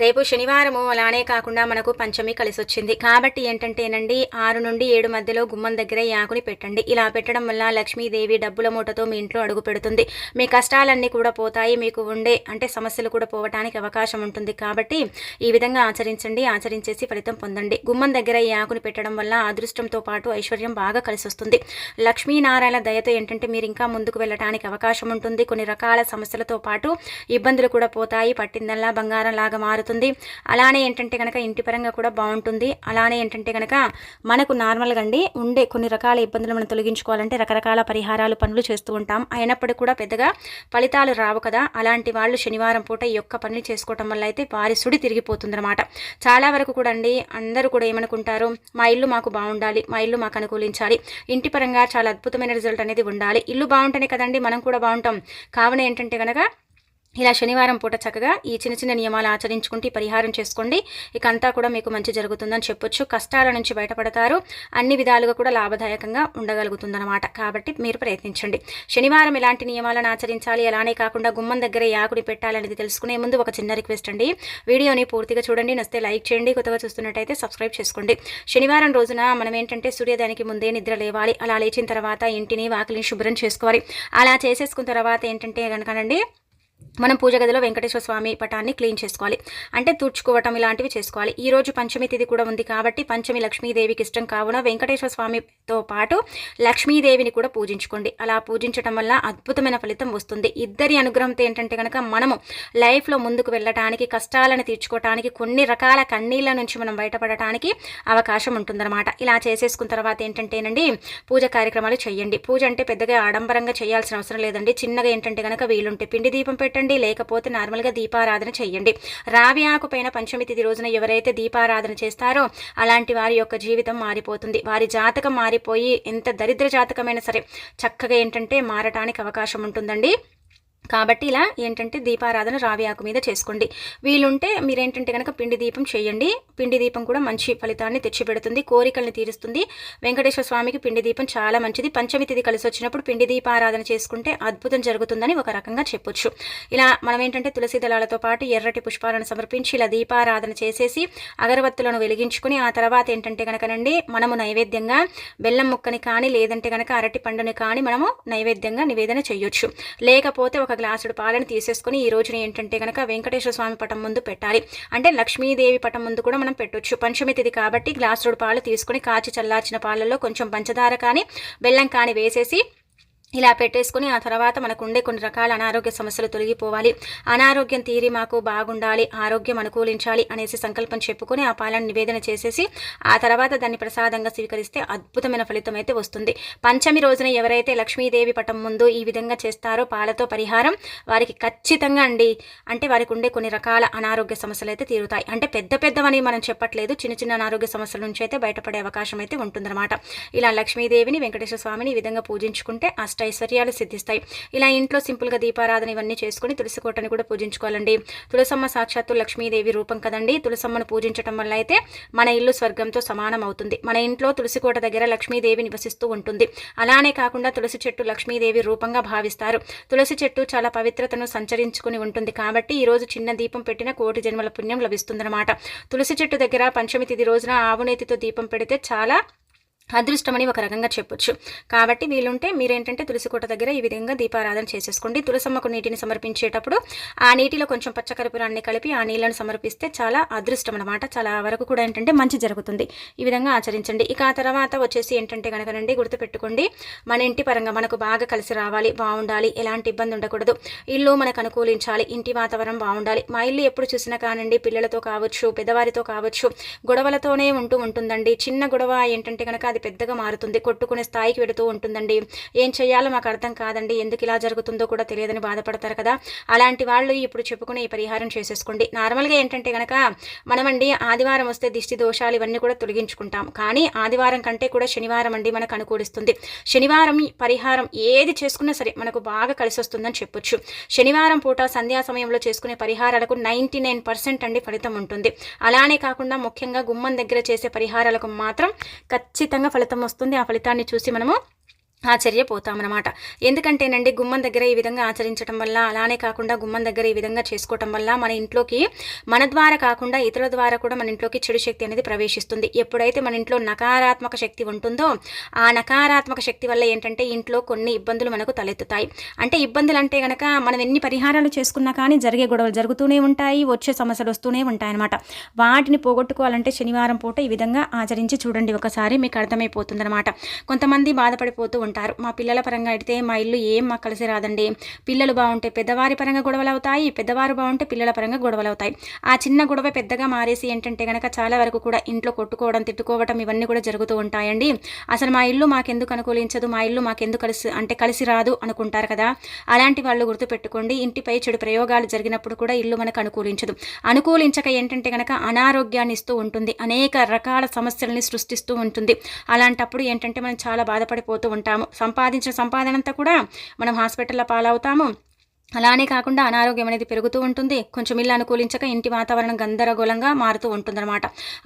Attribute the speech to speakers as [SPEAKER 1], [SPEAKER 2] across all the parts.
[SPEAKER 1] రేపు శనివారము అలానే కాకుండా మనకు పంచమి కలిసొచ్చింది. కాబట్టి ఏంటంటేనండి 6 నుండి 7 మధ్యలో గుమ్మం దగ్గర ఈ ఆకుని పెట్టండి. ఇలా పెట్టడం వల్ల లక్ష్మీదేవి డబ్బుల మూటతో మీ ఇంట్లో అడుగు పెడుతుంది. మీ కష్టాలన్నీ కూడా పోతాయి. మీకు ఉండే సమస్యలు కూడా పోవటానికి అవకాశం ఉంటుంది. కాబట్టి ఈ విధంగా ఆచరించండి. ఆచరించేసి ఫలితం పొందండి. గుమ్మం దగ్గర ఈ ఆకుని పెట్టడం వల్ల అదృష్టంతో పాటు ఐశ్వర్యం బాగా కలిసొస్తుంది. లక్ష్మీనారాయణ దయతో ఏంటంటే మీరు ఇంకా ముందుకు వెళ్ళటానికి అవకాశం ఉంటుంది. కొన్ని రకాల సమస్యలతో పాటు ఇబ్బందులు కూడా పోతాయి. పట్టిందల్లా బంగారం లాగా మారుతుంది. అలానే ఏంటంటే కనుక ఇంటి పరంగా కూడా బాగుంటుంది. అలానే ఏంటంటే కనుక మనకు నార్మల్గా అండి ఉండే కొన్ని రకాల ఇబ్బందులు మనం తొలగించుకోవాలంటే రకరకాల పరిహారాలు పనులు చేస్తూ ఉంటాం. అయినప్పటికీ కూడా పెద్దగా ఫలితాలు రావు కదా. అలాంటి వాళ్ళు శనివారం పూట ఈ యొక్క పని చేసుకోవటం వల్ల అయితే వారి సుడి తిరిగిపోతుందన్నమాట. చాలా వరకు కూడా అండి అందరూ కూడా ఏమనుకుంటారు, మా ఇల్లు మాకు బాగుండాలి, మా ఇల్లు మాకు అనుకూలించాలి, ఇంటి పరంగా చాలా అద్భుతమైన రిజల్ట్ అనేది ఉండాలి, ఇల్లు బాగుంటేనే కదండి మనం కూడా బాగుంటాం. కావున ఏంటంటే కనుక ఇలా శనివారం పూట చక్కగా ఈ చిన్న చిన్న నియమాలు ఆచరించుకుంటే పరిహారం చేసుకోండి. ఇక అంతా కూడా మీకు మంచి జరుగుతుందని చెప్పొచ్చు. కష్టాల నుంచి బయటపడతారు. అన్ని విధాలుగా కూడా లాభదాయకంగా ఉండగలుగుతుందన్నమాట. కాబట్టి మీరు ప్రయత్నించండి. శనివారం ఎలాంటి నియమాలను ఆచరించాలి, అలానే కాకుండా గుమ్మం దగ్గర ఆకుని పెట్టాలనేది తెలుసుకునే ముందు ఒక చిన్న రిక్వెస్ట్ అండి. వీడియోని పూర్తిగా చూడండి. నచ్చితే లైక్ చేయండి. కొత్తగా చూస్తున్నట్టయితే సబ్స్క్రైబ్ చేసుకోండి. శనివారం రోజున మనం ఏంటంటే సూర్యోదయానికి ముందే నిద్ర లేవాలి. అలా లేచిన తర్వాత ఇంటిని వాకిలిని శుభ్రం చేసుకోవాలి. అలా చేసేసుకున్న తర్వాత ఏంటంటే కనుకనండి మనం పూజ గదిలో వెంకటేశ్వర స్వామి పటాన్ని క్లీన్ చేసుకోవాలి. అంటే తుడుచుకోవటం ఇలాంటివి చేసుకోవాలి. ఈ రోజు పంచమి తిథి కూడా ఉంది కాబట్టి పంచమి లక్ష్మీదేవికి ఇష్టం కావున వెంకటేశ్వర స్వామితో పాటు లక్ష్మీదేవిని కూడా పూజించుకోండి. అలా పూజించడం వల్ల అద్భుతమైన ఫలితం వస్తుంది. ఇద్దరి అనుగ్రహంతో ఏంటంటే కనుక మనము లైఫ్లో ముందుకు వెళ్ళటానికి, కష్టాలను తీర్చుకోవటానికి, కొన్ని రకాల కన్నీళ్ళ నుంచి మనం బయటపడటానికి అవకాశం ఉంటుందన్నమాట. ఇలా చేసేసుకున్న తర్వాత ఏంటంటేనండి పూజ కార్యక్రమాలు చేయండి. పూజ అంటే పెద్దగా ఆడంబరంగా చేయాల్సిన అవసరం లేదండి. చిన్నగా ఏంటంటే కనుక వీలుంటే పిండి దీపం పెట్టండి, లేకపోతే నార్మల్గా దీపారాధన చేయండి. రావి ఆకు పైన పంచమి తిథి రోజున ఎవరైతే దీపారాధన చేస్తారో అలాంటి వారి యొక్క జీవితం మారిపోతుంది. వారి జాతకం మారిపోయి ఎంత దరిద్ర జాతకమైనా సరే చక్కగా ఏంటంటే మారటానికి అవకాశం ఉంటుందండి. కాబట్టి ఇలా ఏంటంటే దీపారాధన రావి ఆకు మీద చేసుకోండి. వీలుంటే మీరేంటంటే కనుక పిండి దీపం చేయండి. పిండి దీపం కూడా మంచి ఫలితాన్ని తెచ్చిపెడుతుంది, కోరికల్ని తీరుస్తుంది. వెంకటేశ్వర స్వామికి పిండి దీపం చాలా మంచిది. పంచమి తిథి కలిసి వచ్చినప్పుడు పిండి దీపారాధన చేసుకుంటే అద్భుతం జరుగుతుందని ఒక రకంగా చెప్పొచ్చు. ఇలా మనం ఏంటంటే తులసి దళాలతో పాటు ఎర్రటి పుష్పాలను సమర్పించి ఇలా దీపారాధన చేసేసి అగరవత్తులను వెలిగించుకుని ఆ తర్వాత ఏంటంటే కనుకనండి మనము నైవేద్యంగా బెల్లం ముక్కని కానీ లేదంటే కనుక అరటి పండుని కానీ మనము నైవేద్యంగా నివేదన చేయొచ్చు. లేకపోతే ఒక గ్లాసుడు పాలను తీసేసుకొని ఈ రోజున ఏంటంటే కనుక వెంకటేశ్వర స్వామి పటం ముందు పెట్టాలి. అంటే లక్ష్మీదేవి పటం ముందు కూడా మనం పెట్టొచ్చు. పంచమి తిథి కాబట్టి గ్లాసుడు పాలు తీసుకుని కాచి చల్లార్చిన పాలల్లో కొంచెం పంచదార కానీ బెల్లం కానీ వేసేసి ఇలా పెట్టేసుకుని ఆ తర్వాత మనకు ఉండే కొన్ని రకాల అనారోగ్య సమస్యలు తొలగిపోవాలి, అనారోగ్యం తీరి మాకు బాగుండాలి, ఆరోగ్యం అనుకూలించాలి అనేసి సంకల్పం చెప్పుకొని ఆ పాలను నివేదన చేసేసి ఆ తర్వాత దాన్ని ప్రసాదంగా స్వీకరిస్తే అద్భుతమైన ఫలితం అయితే వస్తుంది. పంచమి రోజున ఎవరైతే లక్ష్మీదేవి పటం ముందు ఈ విధంగా చేస్తారో పాలతో పరిహారం వారికి ఖచ్చితంగా అండి అంటే వారికి ఉండే కొన్ని రకాల అనారోగ్య సమస్యలు అయితే తీరుతాయి. అంటే పెద్ద పెద్దవని మనం చెప్పట్లేదు, చిన్న చిన్న అనారోగ్య సమస్యల నుంచి అయితే బయటపడే అవకాశం అయితే ఉంటుందన్నమాట. ఇలా లక్ష్మీదేవిని వెంకటేశ్వర స్వామిని ఈ విధంగా పూజించుకుంటే ఐశ్వర్యాలు సిద్ధిస్తాయి. ఇలా ఇంట్లో సింపుల్గా దీపారాధన ఇవన్నీ చేసుకుని తులసి కోటని కూడా పూజించుకోవాలండి. తులసమ్మ సాక్షాత్తు లక్ష్మీదేవి రూపం కదండి. తులసమ్మను పూజించడం వల్ల అయితే మన ఇల్లు స్వర్గంతో సమానం అవుతుంది. మన ఇంట్లో తులసి కోట దగ్గర లక్ష్మీదేవి నివసిస్తూ ఉంటుంది. అలానే కాకుండా తులసి చెట్టు లక్ష్మీదేవి రూపంగా భావిస్తారు. తులసి చెట్టు చాలా పవిత్రతను సంచరించుకుని ఉంటుంది కాబట్టి ఈ రోజు చిన్న దీపం పెట్టిన కోటి జన్మల పుణ్యం లభిస్తుందన్నమాట. తులసి చెట్టు దగ్గర పంచమి తిథి రోజున ఆవునేతితో దీపం పెడితే చాలా అదృష్టమని ఒక రకంగా చెప్పొచ్చు. కాబట్టి వీలుంటే మీరేంటంటే తులసి కోట దగ్గర ఈ విధంగా దీపారాధన చేసేసుకోండి. తులసమ్మకు నీటిని సమర్పించేటప్పుడు ఆ నీటిలో కొంచెం పచ్చకర్పూరాన్ని కలిపి ఆ నీళ్లను సమర్పిస్తే చాలా అదృష్టం అనమాట. చాలా వరకు కూడా ఏంటంటే మంచి జరుగుతుంది. ఈ విధంగా ఆచరించండి. ఇక ఆ తర్వాత వచ్చేసి ఏంటంటే కనుకనండి గుర్తుపెట్టుకోండి, మన ఇంటి పరంగా మనకు బాగా కలిసి రావాలి, బాగుండాలి, ఎలాంటి ఇబ్బంది ఉండకూడదు, ఇల్లు మనకు అనుకూలించాలి, ఇంటి వాతావరణం బాగుండాలి. మా ఇల్లు ఎప్పుడు చూసినా కానండి పిల్లలతో కావచ్చు, పెద్దవారితో కావచ్చు, గొడవలతోనే ఉంటుందండి. చిన్న గొడవ ఏంటంటే కనుక అది పెద్దగా మారుతుంది, కొట్టుకునే స్థాయికి వెళుతూ ఉంటుందండి. ఏం చేయాలో మాకు అర్థం కాదండి, ఎందుకు ఇలా జరుగుతుందో కూడా తెలియదని బాధపడతారు కదా. అలాంటి వాళ్ళు ఇప్పుడు చెప్పుకునే ఈ పరిహారం చేసేసుకోండి. నార్మల్గా ఏంటంటే కనుక మనమండి ఆదివారం వస్తే దిష్టి దోషాలు ఇవన్నీ కూడా తొలగించుకుంటాం. కానీ ఆదివారం కంటే కూడా శనివారం అండి మనకు అనుకూలిస్తుంది. శనివారం పరిహారం ఏది చేసుకున్నా సరే మనకు బాగా కలిసి వస్తుందని చెప్పొచ్చు. శనివారం పూట సంధ్యా సమయంలో చేసుకునే పరిహారాలకు 99% అండి ఫలితం ఉంటుంది. అలానే కాకుండా ముఖ్యంగా గుమ్మం దగ్గర చేసే పరిహారాలకు మాత్రం ఖచ్చితంగా ఫలితం వస్తుంది. ఆ ఫలితాన్ని చూసి మనము ఆశ్చర్యపోతామన్నమాట. ఎందుకంటేనండి గుమ్మం దగ్గర ఈ విధంగా ఆచరించటం వల్ల, అలానే కాకుండా గుమ్మం దగ్గర ఈ విధంగా చేసుకోవటం వల్ల మన ఇంట్లోకి మన ద్వారా కాకుండా ఇతరుల ద్వారా కూడా మన ఇంట్లోకి చెడు శక్తి అనేది ప్రవేశిస్తుంది. ఎప్పుడైతే మన ఇంట్లో నకారాత్మక శక్తి ఉంటుందో ఆ నకారాత్మక శక్తి వల్ల ఏంటంటే ఇంట్లో కొన్ని ఇబ్బందులు మనకు తలెత్తుతాయి. అంటే ఇబ్బందులు అంటే గనక మనం ఎన్ని పరిహారాలు చేసుకున్నా కానీ జరిగే గొడవలు జరుగుతూనే ఉంటాయి, వచ్చే సమస్యలు వస్తూనే ఉంటాయన్నమాట. వాటిని పోగొట్టుకోవాలంటే శనివారం పూట ఈ విధంగా ఆచరించి చూడండి, ఒకసారి మీకు అర్థమైపోతుందన్నమాట. కొంతమంది బాధపడిపోతూ ఉంటారు, మా పిల్లల పరంగా అయితే మా ఇల్లు ఏం మాకు కలిసి రాదండి, పిల్లలు బాగుంటే పెద్దవారి పరంగా గొడవలు అవుతాయి, పెద్దవారు బాగుంటే పిల్లల పరంగా గొడవలు అవుతాయి. ఆ చిన్న గొడవ పెద్దగా మారేసి ఏంటంటే కనుక చాలా వరకు కూడా ఇంట్లో కొట్టుకోవడం, తిట్టుకోవడం ఇవన్నీ కూడా జరుగుతూ ఉంటాయండి. అసలు మా ఇల్లు మాకెందుకు అనుకూలించదు, మా ఇల్లు మాకెందుకు కలిసి రాదు అనుకుంటారు కదా. అలాంటి వాళ్ళు గుర్తుపెట్టుకోండి, ఇంటిపై చెడు ప్రయోగాలు జరిగినప్పుడు కూడా ఇల్లు మనకు అనుకూలించదు. అనుకూలించక ఏంటంటే కనుక అనారోగ్యాన్ని ఇస్తూ ఉంటుంది, అనేక రకాల సమస్యల్ని సృష్టిస్తూ ఉంటుంది. అలాంటప్పుడు ఏంటంటే మనం చాలా బాధపడిపోతూ ఉంటాము. సంపాదించిన సంపాదన అంతా కూడా మనం హాస్పిటల్లో పాలవుతాము. అలానే కాకుండా అనారోగ్యం అనేది పెరుగుతూ ఉంటుంది. కొంచెం ఇల్లు అనుకూలించక ఇంటి వాతావరణం గందరగోళంగా మారుతూ ఉంటుందన్నమాట.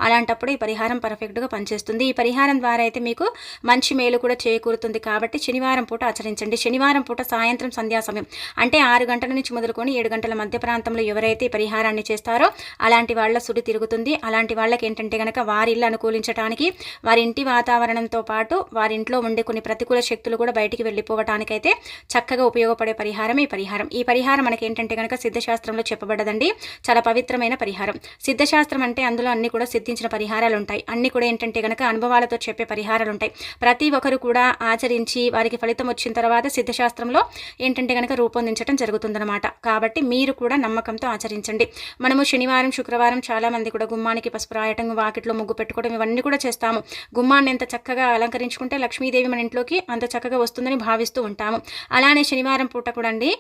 [SPEAKER 1] అలాంటప్పుడు ఈ పరిహారం పర్ఫెక్ట్గా పనిచేస్తుంది. ఈ పరిహారం ద్వారా అయితే మీకు మంచి మేలు కూడా చేకూరుతుంది. కాబట్టి శనివారం పూట ఆచరించండి. శనివారం పూట సాయంత్రం సంధ్యా సమయం అంటే 6 గంటల నుంచి మొదలుకొని 7 గంటల మధ్య ప్రాంతంలో ఎవరైతే ఈ పరిహారాన్ని చేస్తారో అలాంటి వాళ్ళ సుడి తిరుగుతుంది. అలాంటి వాళ్ళకి ఏంటంటే కనుక వారి ఇల్లు అనుకూలించడానికి, వారి ఇంటి వాతావరణంతో పాటు వారి ఇంట్లో ఉండే కొన్ని ప్రతికూల శక్తులు కూడా బయటికి వెళ్ళిపోవటానికైతే చక్కగా ఉపయోగపడే పరిహారం ఈ పరిహారం. ఈ పరిహారం మనకి ఏంటంటే కనుక సిద్ధశాస్త్రంలో చెప్పబడ్డదండి. చాలా పవిత్రమైన పరిహారం. సిద్ధశాస్త్రం అంటే అందులో అన్ని కూడా సిద్ధించిన పరిహారాలు ఉంటాయి. అన్ని కూడా ఏంటంటే కనుక అనుభవాలతో చెప్పే పరిహారాలు ఉంటాయి. ప్రతి ఒక్కరు కూడా ఆచరించి వారికి ఫలితం వచ్చిన తర్వాత సిద్ధశాస్త్రంలో ఏంటంటే కనుక రూపొందించడం జరుగుతుందన్నమాట. కాబట్టి మీరు కూడా నమ్మకంతో ఆచరించండి. మనము శనివారం, శుక్రవారం చాలా మంది కూడా గుమ్మానికి పసుపు రాయటం, వాకిట్లో ముగ్గు పెట్టుకోవడం ఇవన్నీ కూడా చేస్తాము. గుమ్మాన్ని ఎంత చక్కగా అలంకరించుకుంటే లక్ష్మీదేవి మన ఇంట్లోకి అంత చక్కగా వస్తుందని భావిస్తూ ఉంటాము. అలానే శనివారం పూట కూడా అండి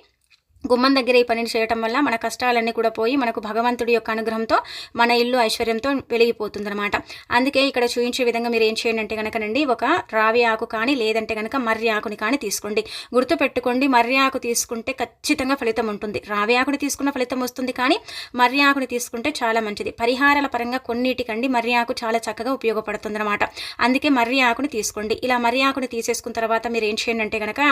[SPEAKER 1] గుమ్మం దగ్గర ఈ పనిని చేయటం వల్ల మన కష్టాలన్నీ కూడా పోయి మనకు భగవంతుడి యొక్క అనుగ్రహంతో మన ఇల్లు ఐశ్వర్యంతో వెలిగిపోతుందన్నమాట. అందుకే ఇక్కడ చూపించే విధంగా మీరు ఏం చేయండి అంటే కనుకనండి, ఒక రావి ఆకు కానీ లేదంటే కనుక మర్రి ఆకుని కానీ తీసుకోండి. గుర్తుపెట్టుకోండి, మర్రి ఆకు తీసుకుంటే ఖచ్చితంగా ఫలితం ఉంటుంది. రావి ఆకుని తీసుకున్న ఫలితం వస్తుంది, కానీ మర్రి ఆకుని తీసుకుంటే చాలా మంచిది. పరిహారాల పరంగా కొన్నిటికండి మర్రి ఆకు చాలా చక్కగా ఉపయోగపడుతుందన్నమాట. అందుకే మర్రి ఆకుని తీసుకోండి. ఇలా మర్రి ఆకుని తీసేసుకున్న తర్వాత మీరు ఏం చేయండి అంటే కనుక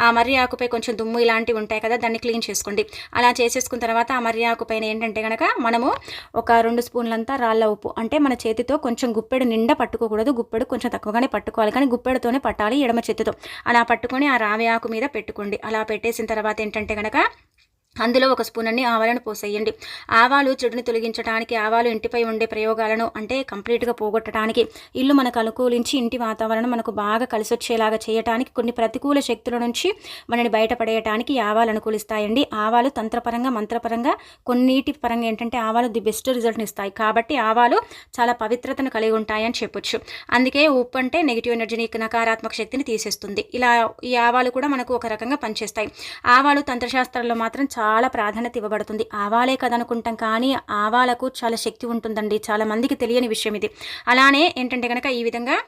[SPEAKER 1] ఆ మర్రి ఆకుపై కొంచెం దుమ్ము ఇలాంటివి ఉంటాయి కదా, దాన్ని క్లీన్ చేసుకోండి. అలా చేసేసుకున్న తర్వాత ఆ మర్రి ఆకు పైన ఏంటంటే కనుక మనము ఒక 2 స్పూన్లంతా రాళ్ళ ఉప్పు, అంటే మన చేతితో కొంచెం గుప్పెడు నిండా పట్టుకోకూడదు, గుప్పెడు కొంచెం తక్కువగానే పట్టుకోవాలి, కానీ గుప్పెడుతోనే పట్టాలి ఎడమ చేతితో. అలా పట్టుకొని ఆ రావి ఆకు మీద పెట్టుకోండి. అలా పెట్టేసిన తర్వాత ఏంటంటే కనుక అందులో 1 స్పూన్ అన్ని ఆవాలను పోసేయండి. ఆవాలు చెడుని తొలగించడానికి, ఆవాలు ఇంటిపై ఉండే ప్రయోగాలను అంటే కంప్లీట్గా పోగొట్టడానికి, ఇల్లు మనకు అనుకూలించి ఇంటి వాతావరణం మనకు బాగా కలిసొచ్చేలాగా చేయడానికి, కొన్ని ప్రతికూల శక్తుల నుంచి మనని బయటపడేయడానికి ఆవాలు అనుకూలిస్తాయండి. ఆవాలు తంత్రపరంగా, మంత్రపరంగా, కొన్నిటి పరంగా ఏంటంటే ఆవాలు ది బెస్ట్ రిజల్ట్ని ఇస్తాయి. కాబట్టి ఆవాలు చాలా పవిత్రతను కలిగి ఉంటాయని చెప్పొచ్చు. అందుకే ఉప్పు అంటే నెగిటివ్ ఎనర్జీని, నకారాత్మక శక్తిని తీసేస్తుంది. ఇలా ఈ ఆవాలు కూడా మనకు ఒక రకంగా పనిచేస్తాయి. ఆవాలు తంత్రశాస్త్రాల్లో మాత్రం చాలా ప్రాధాన్యత ఇవ్వబడుతుంది. ఆవాలే కదనుకుంటాం, కానీ ఆవాలకు చాలా శక్తి ఉంటుందండి. చాలా మందికి తెలియని విషయం ఇది. అలానే ఏంటంటే కనుక ఈ విధంగా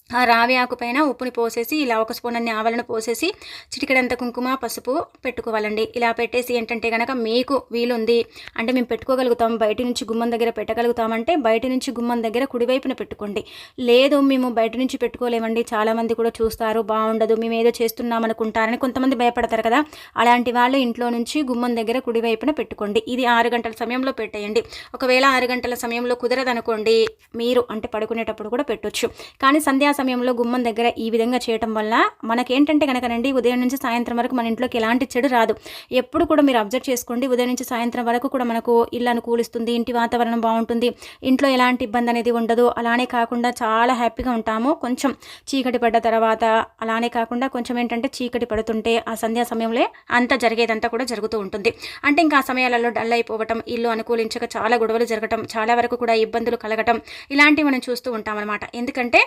[SPEAKER 1] ఆ రావి ఆకు పైన ఉప్పుని పోసేసి ఇలా 1 స్పూన్ అన్ని ఆవాలను పోసేసి చిటికెడంత కుంకుమ, పసుపు పెట్టుకోవాలండి. ఇలా పెట్టేసి ఏంటంటే కనుక మీకు వీలుంది అంటే మేము పెట్టుకోగలుగుతాం, బయట నుంచి గుమ్మం దగ్గర పెట్టగలుగుతామంటే బయట నుంచి గుమ్మం దగ్గర కుడివైపున పెట్టుకోండి. లేదు మేము బయట నుంచి పెట్టుకోలేమండి, చాలామంది కూడా చూస్తారు బాగుండదు, మేము ఏదో చేస్తున్నాం అనుకుంటారని కొంతమంది భయపడతారు కదా, అలాంటి వాళ్ళు ఇంట్లో నుంచి గుమ్మం దగ్గర కుడివైపున పెట్టుకోండి. ఇది 6 గంటల సమయంలో పెట్టేయండి. ఒకవేళ 6 గంటల సమయంలో కుదరదనుకోండి, మీరు అంటే పడుకునేటప్పుడు కూడా పెట్టొచ్చు. కానీ సంధ్యా సమయంలో గుమ్మం దగ్గర ఈ విధంగా చేయటం వల్ల మనకేంటంటే కనుకనండి ఉదయం నుంచి సాయంత్రం వరకు మన ఇంట్లోకి ఎలాంటి చెడు రాదు. ఎప్పుడు కూడా మీరు అబ్జర్వ్ చేసుకోండి, ఉదయం నుంచి సాయంత్రం వరకు కూడా మనకు ఇల్లు అనుకూలిస్తుంది, ఇంటి వాతావరణం బాగుంటుంది, ఇంట్లో ఎలాంటి ఇబ్బంది అనేది ఉండదు. అలానే కాకుండా చాలా హ్యాపీగా ఉంటాము. కొంచెం చీకటి పడ్డ తర్వాత, అలానే కాకుండా కొంచెం ఏంటంటే చీకటి పడుతుంటే ఆ సంధ్యా సమయంలో అంతా జరిగేదంతా కూడా జరుగుతూ ఉంటుంది. అంటే ఇంకా ఆ సమయాలలో డల్ అయిపోవటం, ఇల్లు అనుకూలించక చాలా గొడవలు జరగటం, చాలా వరకు కూడా ఇబ్బందులు కలగటం ఇలాంటివి మనం చూస్తూ ఉంటాం అనమాట. ఎందుకంటే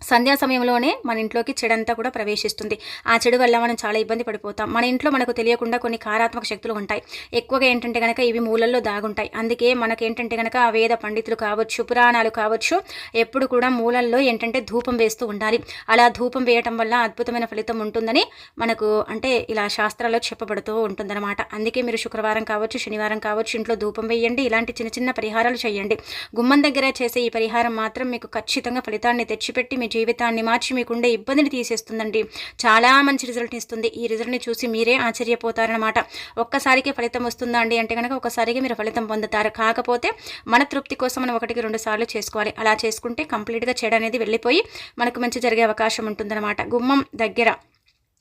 [SPEAKER 1] సంధ్యా సమయంలోనే మన ఇంట్లోకి చెడంతా కూడా ప్రవేశిస్తుంది. ఆ చెడు వల్ల మనం చాలా ఇబ్బంది పడిపోతాం. మన ఇంట్లో మనకు తెలియకుండా కొన్ని కారాత్మక శక్తులు ఉంటాయి. ఎక్కువగా ఏంటంటే కనుక ఇవి మూలల్లో దాగుంటాయి. అందుకే మనకేంటంటే కనుక వేద పండితులు కావచ్చు, పురాణాలు కావచ్చు, ఎప్పుడు కూడా మూలల్లో ఏంటంటే ధూపం వేస్తూ ఉండాలి. అలా ధూపం వేయటం వల్ల అద్భుతమైన ఫలితం ఉంటుందని మనకు అంటే ఇలా శాస్త్రాల్లో చెప్పబడుతూ ఉంటుందన్నమాట. అందుకే మీరు శుక్రవారం కావచ్చు, శనివారం కావచ్చు ఇంట్లో ధూపం వేయండి. ఇలాంటి చిన్న చిన్న పరిహారాలు చేయండి. గుమ్మం దగ్గర చేసే ఈ పరిహారం మాత్రం మీకు ఖచ్చితంగా ఫలితాన్ని తెచ్చిపెట్టి మీ జీవితాన్ని మార్చి మీకుండే ఇబ్బందిని తీసేస్తుందండి. చాలా మంచి రిజల్ట్ ఇస్తుంది. ఈ రిజల్ట్ని చూసి మీరే ఆశ్చర్యపోతారనమాట. ఒక్కసారికి ఫలితం వస్తుందా అండి అంటే కనుక ఒకసారికి మీరు ఫలితం పొందుతారు. కాకపోతే మన తృప్తి కోసం మనం 1-2 సార్లు చేసుకోవాలి. అలా చేసుకుంటే కంప్లీట్గా చెడు అనేది వెళ్ళిపోయి మనకు మంచి జరిగే అవకాశం ఉంటుందన్నమాట. గుమ్మం దగ్గర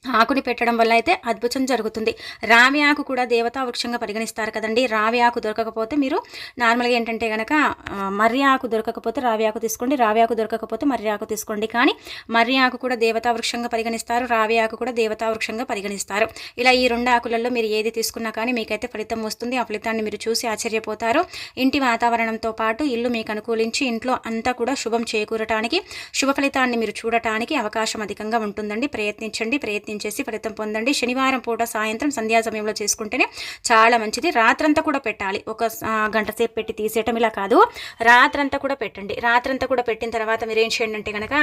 [SPEAKER 1] ఆకుని పెట్టడం వల్ల అయితే అద్భుతం జరుగుతుంది. రావి ఆకు కూడా దేవతా వృక్షంగా పరిగణిస్తారు కదండి. రావి ఆకు దొరకకపోతే మీరు నార్మల్గా ఏంటంటే కనుక మర్రి ఆకు దొరకకపోతే రావి ఆకు తీసుకోండి, రావి ఆకు దొరకకపోతే మర్రి ఆకు తీసుకోండి. కానీ మర్రి ఆకు కూడా దేవతా వృక్షంగా పరిగణిస్తారు, రావి ఆకు కూడా దేవతా వృక్షంగా పరిగణిస్తారు. ఇలా ఈ 2 ఆకులలో మీరు ఏది తీసుకున్నా కానీ మీకైతే ఫలితం వస్తుంది. ఆ ఫలితాన్ని మీరు చూసి ఆశ్చర్యపోతారు. ఇంటి వాతావరణంతో పాటు ఇల్లు మీకు అనుకూలించి ఇంట్లో అంతా కూడా శుభం చేకూరటానికి, శుభ ఫలితాన్ని మీరు చూడటానికి అవకాశం అధికంగా ఉంటుందండి. ప్రయత్నించేసి ఫలితం పొందండి. శనివారం పూట సాయంత్రం సంధ్యా సమయంలో చేసుకుంటేనే చాలా మంచిది. రాత్రంతా కూడా పెట్టాలి. ఒక గంట సేపు పెట్టి తీసేయటం ఇలా కాదు, రాత్రంతా కూడా పెట్టండి. రాత్రంతా కూడా పెట్టిన తర్వాత మీరు ఏం చేయండి అంటే కనుక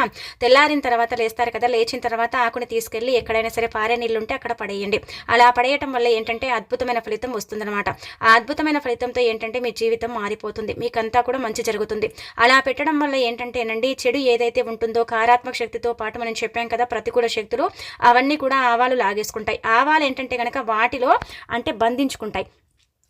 [SPEAKER 1] తెల్లారిన తర్వాత లేస్తారు కదా, లేచిన తర్వాత ఆకుని తీసుకెళ్ళి ఎక్కడైనా సరే పారే నీళ్ళు ఉంటే అక్కడ పడేయండి. అలా పడేయటం వల్ల ఏంటంటే అద్భుతమైన ఫలితం వస్తుందన్నమాట. ఆ అద్భుతమైన ఫలితంతో ఏంటంటే మీ జీవితం మారిపోతుంది, మీకంతా కూడా మంచి జరుగుతుంది. అలా పెట్టడం వల్ల ఏంటంటేనండి చెడు ఏదైతే ఉంటుందో కారాత్మక శక్తితో పాటు మనం చెప్పాం కదా ప్రతికూల శక్తులు అవన్నీ కూడా ఆవాలు లాగేసుకుంటాయి. ఆవాలు ఏంటంటే కనుక వాటిలో అంటే బంధించుకుంటాయి.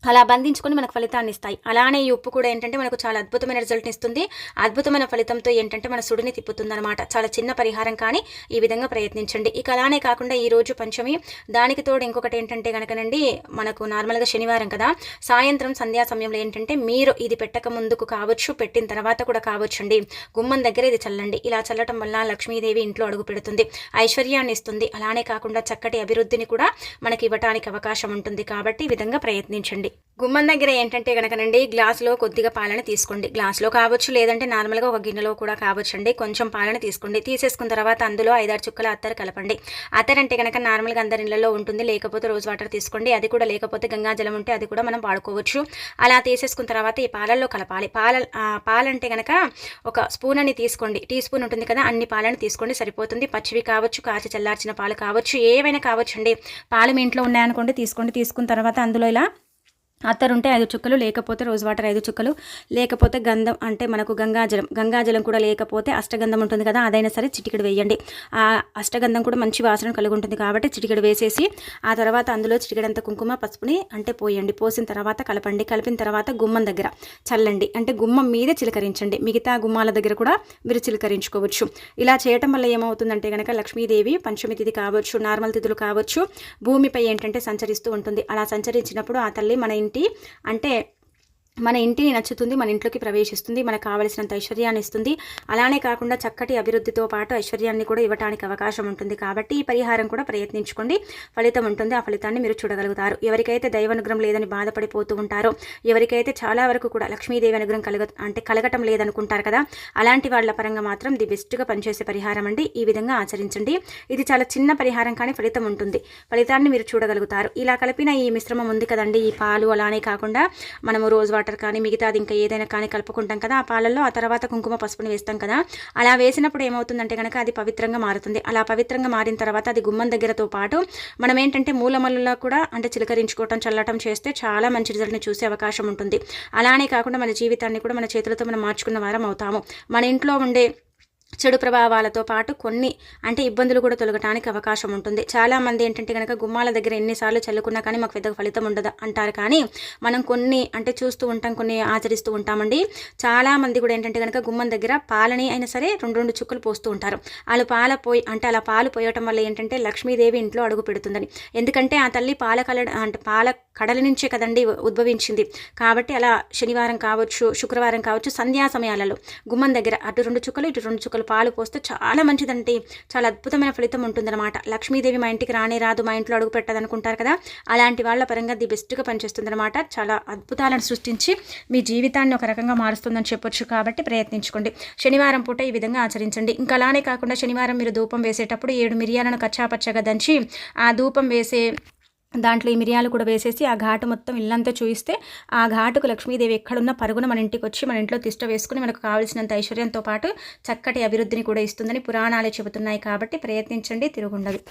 [SPEAKER 1] అలా బంధించుకొని మనకు ఫలితాన్ని ఇస్తాయి. అలానే ఈ ఉప్పు కూడా ఏంటంటే మనకు చాలా అద్భుతమైన రిజల్ట్ని ఇస్తుంది. అద్భుతమైన ఫలితంతో ఏంటంటే మన సుడిని తిప్పుతుందన్నమాట. చాలా చిన్న పరిహారం కానీ ఈ విధంగా ప్రయత్నించండి. ఇక అలానే కాకుండా ఈరోజు పంచమి, దానికి తోడు ఇంకొకటి ఏంటంటే కనుకనండి మనకు నార్మల్గా శనివారం కదా, సాయంత్రం సంధ్యా సమయంలో ఏంటంటే మీరు ఇది పెట్టక ముందుకు కావచ్చు, పెట్టిన తర్వాత కూడా కావచ్చండి, గుమ్మం దగ్గర ఇది చల్లండి. ఇలా చల్లటం వల్ల లక్ష్మీదేవి ఇంట్లో అడుగు పెడుతుంది, ఐశ్వర్యాన్ని ఇస్తుంది. అలానే కాకుండా చక్కటి అభివృద్ధిని కూడా మనకి ఇవ్వటానికి అవకాశం ఉంటుంది. కాబట్టి ఈ విధంగా ప్రయత్నించండి. గుమ్మం దగ్గర ఏంటంటే కనుకనండి గ్లాసులో కొద్దిగా పాలన తీసుకోండి. గ్లాసులో కావచ్చు, లేదంటే నార్మల్గా ఒక గిన్నెలో కూడా కావచ్చు అండి. కొంచెం పాలన తీసుకోండి. తీసేసుకున్న తర్వాత అందులో 5-6 చుక్కల అత్తరు కలపండి. అత్తరు అంటే కనుక నార్మల్గా అందరి ఇళ్లలో ఉంటుంది, లేకపోతే రోజ్ వాటర్ తీసుకోండి. అది కూడా లేకపోతే గంగాజలం ఉంటే అది కూడా మనం వాడుకోవచ్చు. అలా తీసేసుకున్న తర్వాత ఈ పాలల్లో కలపాలి. పాలంటే కనుక ఒక స్పూన్ అని తీసుకోండి. టీ స్పూన్ ఉంటుంది కదా, అన్ని పాలను తీసుకోండి, సరిపోతుంది. పచ్చివి కావచ్చు, కాచి చల్లార్చిన పాలు కావచ్చు, ఏవైనా కావచ్చు అండి. పాలు మీ ఇంట్లో ఉన్నాయనుకోండి, తీసుకోండి. తీసుకున్న తర్వాత అందులో ఇలా అత్తరు ఉంటే 5 చుక్కలు, లేకపోతే రోజ్ వాటర్ 5 చుక్కలు, లేకపోతే గంధం అంటే మనకు గంగాజలం కూడా లేకపోతే అష్టగంధం ఉంటుంది కదా, అదైనా సరే చిటికెడు వేయండి. ఆ అష్టగంధం కూడా మంచి వాసన కలిగి ఉంటుంది కాబట్టి చిటికెడు వేసేసి ఆ తర్వాత అందులో చిటికెడంత కుంకుమ పసుపుని అంటే పోయండి. పోసిన తర్వాత కలపండి. కలిపిన తర్వాత గుమ్మం దగ్గర చల్లండి. అంటే గుమ్మం మీదే చిలకరించండి. మిగతా గుమ్మాల దగ్గర కూడా మీరు చిలకరించుకోవచ్చు. ఇలా చేయటం వల్ల ఏమవుతుందంటే కనుక లక్ష్మీదేవి పంచమి తిథి కావచ్చు, నార్మల్ తిథులు కావచ్చు, భూమిపై ఏంటంటే సంచరిస్తూ ఉంటుంది. అలా సంచరించినప్పుడు ఆ తల్లి మన అంటే మన ఇంటిని నచ్చుతుంది, మన ఇంట్లోకి ప్రవేశిస్తుంది, మనకు కావలసినంత ఐశ్వర్యాన్ని ఇస్తుంది. అలానే కాకుండా చక్కటి అభివృద్ధితో పాటు ఐశ్వర్యాన్ని కూడా ఇవ్వడానికి అవకాశం ఉంటుంది. కాబట్టి ఈ పరిహారం కూడా ప్రయత్నించుకోండి, ఫలితం ఉంటుంది. ఆ ఫలితాన్ని మీరు చూడగలుగుతారు. ఎవరికైతే దైవానుగ్రహం లేదని బాధపడిపోతూ ఉంటారో, ఎవరికైతే చాలా వరకు కూడా లక్ష్మీదేవి అనుగ్రహం కలగటం లేదనుకుంటారు కదా, అలాంటి వాళ్ళ పరంగా మాత్రం ది బెస్ట్గా పనిచేసే పరిహారం అండి. ఈ విధంగా ఆచరించండి. ఇది చాలా చిన్న పరిహారం కానీ ఫలితం ఉంటుంది. ఫలితాన్ని మీరు చూడగలుగుతారు. ఇలా కలిపిన ఈ మిశ్రమం ఉంది కదండి, ఈ పాలు అలానే కాకుండా మనము రోజ్ వాటర్ కానీ మిగతాది ఇంకా ఏదైనా కానీ కలుపుకుంటాం కదా, ఆ పాలల్లో ఆ తర్వాత కుంకుమ పసుపుని వేస్తాం కదా, అలా వేసినప్పుడు ఏమవుతుందంటే కనుక అది పవిత్రంగా మారుతుంది. అలా పవిత్రంగా మారిన తర్వాత అది గుమ్మం దగ్గరతో పాటు మనం ఏంటంటే మూలమల్లులో కూడా అంటే చిలకరించుకోవటం, చల్లటం చేస్తే చాలా మంచి రిజల్ట్ని చూసే అవకాశం ఉంటుంది. అలానే కాకుండా మన జీవితాన్ని కూడా మన చేతులతో మనం మార్చుకున్న వారం అవుతాము. మన ఇంట్లో ఉండే చెడు ప్రభావాలతో పాటు కొన్ని అంటే ఇబ్బందులు కూడా తొలగటానికి అవకాశం ఉంటుంది. చాలామంది ఏంటంటే కనుక గుమ్మాల దగ్గర ఎన్నిసార్లు చల్లుకున్నా కానీ మాకు పెద్దగా ఫలితం ఉండదు అంటారు. కానీ మనం కొన్ని అంటే చూస్తూ ఉంటాం, కొన్ని ఆచరిస్తూ ఉంటామండి. చాలామంది కూడా ఏంటంటే కనుక గుమ్మం దగ్గర పాలని అయినా సరే 2 చుక్కలు పోస్తూ ఉంటారు. వాళ్ళు అలా పాలు పోయటం వల్ల ఏంటంటే లక్ష్మీదేవి ఇంట్లో అడుగు పెడుతుందని. ఎందుకంటే ఆ తల్లి పాల కడల నుంచే కదండి ఉద్భవించింది. కాబట్టి అలా శనివారం కావచ్చు, శుక్రవారం కావచ్చు, సంధ్యా సమయాలలో గుమ్మం దగ్గర అటు 2 చుక్కలు ఇటు 2 చుక్కలు పాలు పోస్తే చాలా మంచిదండి. చాలా అద్భుతమైన ఫలితం ఉంటుందన్నమాట. లక్ష్మీదేవి మా ఇంటికి రానే రాదు, మా ఇంట్లో అడుగు పెట్టదు అనుకుంటారు కదా, అలాంటి వాళ్ళ పరంగా ది బెస్ట్గా పనిచేస్తుందన్నమాట. చాలా అద్భుతాలను సృష్టించి మీ జీవితాన్ని ఒక రకంగా మారుస్తుందని చెప్పొచ్చు. కాబట్టి ప్రయత్నించుకోండి. శనివారం పూట ఈ విధంగా ఆచరించండి. ఇంకా అలానే కాకుండా శనివారం మీరు ధూపం వేసేటప్పుడు 7 మిరియాలను కచ్చాపచ్చగా దంచి ఆ ధూపం వేసే దాంట్లో ఈ మిరియాలు కూడా వేసేసి ఆ ఘాటు మొత్తం ఇల్లంతా చూయిస్తే ఆ ఘాటుకు లక్ష్మీదేవి ఎక్కడున్న పరుగున మన ఇంటికి వచ్చి మన ఇంట్లో తిష్ట వేసుకుని మనకు కావాల్సినంత ఐశ్వర్యంతో పాటు చక్కటి అభివృద్ధిని కూడా ఇస్తుందని పురాణాలే చెబుతున్నాయి. కాబట్టి ప్రయత్నించండి, తిరుగుండదు.